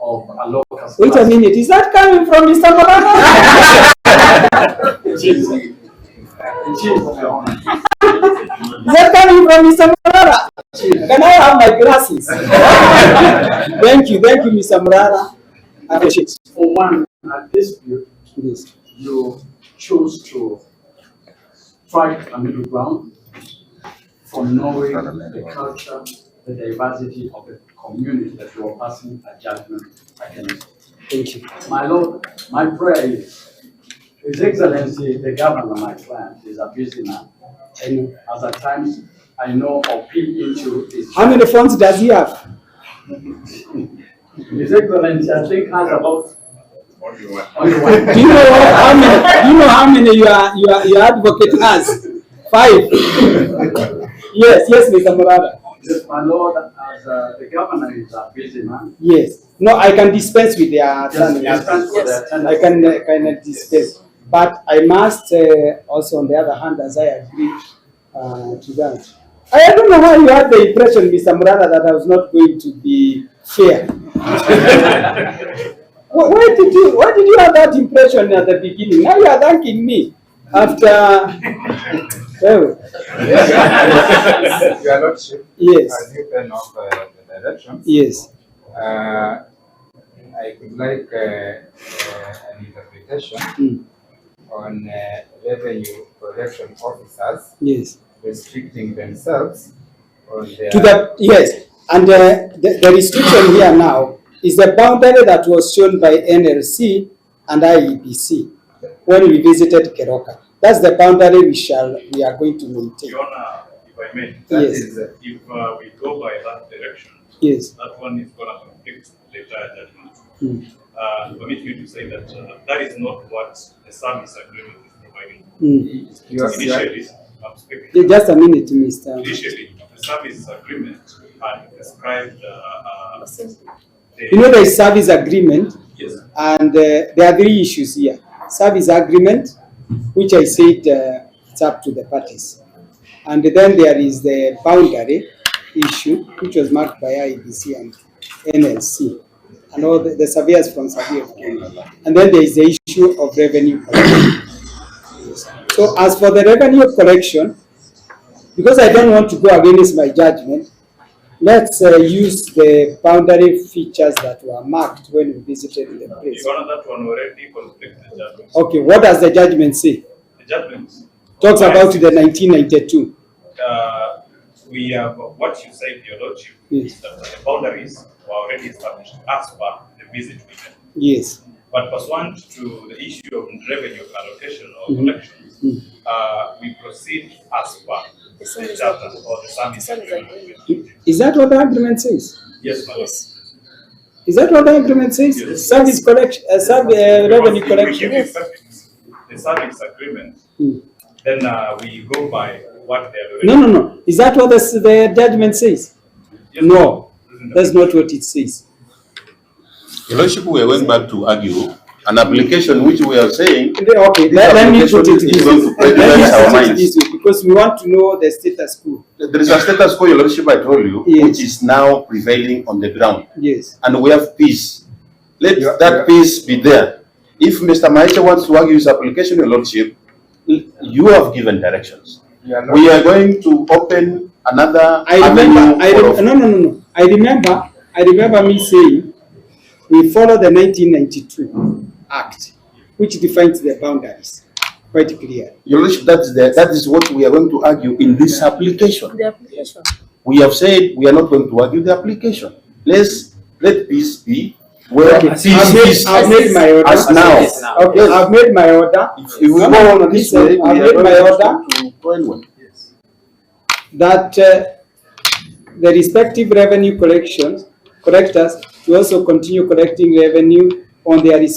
of a locus. Wait a minute, is that coming from Mr.Morara? Is that coming from Mr.Morara? Can I have my glasses? Thank you, Mr.Morara. I appreciate it. For one, at this period, you choose to strike a middle ground from knowing the culture, the diversity of the community that you are passing a judgment against. Thank you. My Lord, my prayer is, His Excellency, the governor, my client, is a busy man. I know. As at times, I know or peek into his... How many phones does he have? His Excellency, I think, has about... Do you know how many your advocate has? 5. Yes, Mr. Morara. Yes, my Lord, as the governor is a busy man. Yes. No, I can dispense with their attorney. Yes. I can dispense. But I must also, on the other hand, as I agree to that. I don't know how you had the impression, Mr. Morara, that I was not going to be fair. Why did you have that impression at the beginning? Now you are thanking me after. Well. Your Lordship, yes. As you pen off the directions, yes. I would like an interpretation on revenue collection officers yes. restricting themselves on their... Yes, and the restriction here now is the boundary that was shown by NLC and IEBC when we visited Keroka. That's the boundary we are going to maintain. Your Honor, if I may, yes. If we go by that direction, yes. that one is going to conflict the entire judgment. Permit me to say that that is not what the service agreement is providing. Initially, I'm speaking. Just a minute, Mr. Initially, the service agreement had prescribed there is service agreement, yes. And there are 3 issues here. Service agreement, which I said it's up to the parties. And then there is the boundary issue, which was marked by IEBC and NLC, and all the surveyors from Survey of Kenya. And then there is the issue of revenue collection. So as for the revenue collection, because I don't want to go against my judgment, let's use the boundary features that were marked when we visited the place. Your Honor, that one already conflicts the judgment. Okay, what does the judgment say? The judgment talks about the 1992. We have what you said, Your Lordship, yes. Is that the boundaries were already established as per the visit we made. Yes. But pursuant to the issue of revenue allocation or collections, we proceed as per the charter or the service agreement. Is that what the agreement says? Yes, ma'am. Yes. Is that what the agreement says? Yes. Service collection, revenue collection. Yes. The service agreement, then we go by what they are. No. Is that what the judgment says? Yes, no, that's not what it says. Your Lordship, we are going back to argue an application which we are saying. Okay, let me put it this way, because we want to know the status quo. There is a status quo, Your Lordship, I told you, yes. Which is now prevailing on the ground. Yes. And we have peace. Let that peace be there. If Mr. Maisha wants to argue his application, Your Lordship, you have given directions. We are going to open another No. I remember me saying we follow the 1992 Act, which defines the boundaries quite clearly. Your Lordship, that is what we are going to argue in this application. The application. We have said we are not going to argue the application. Let peace be where peace is. I've made my order. As now. Okay, yes. I've made my order. If we go on this way, I've made my order yes. That the respective revenue collectors to also continue collecting revenue on their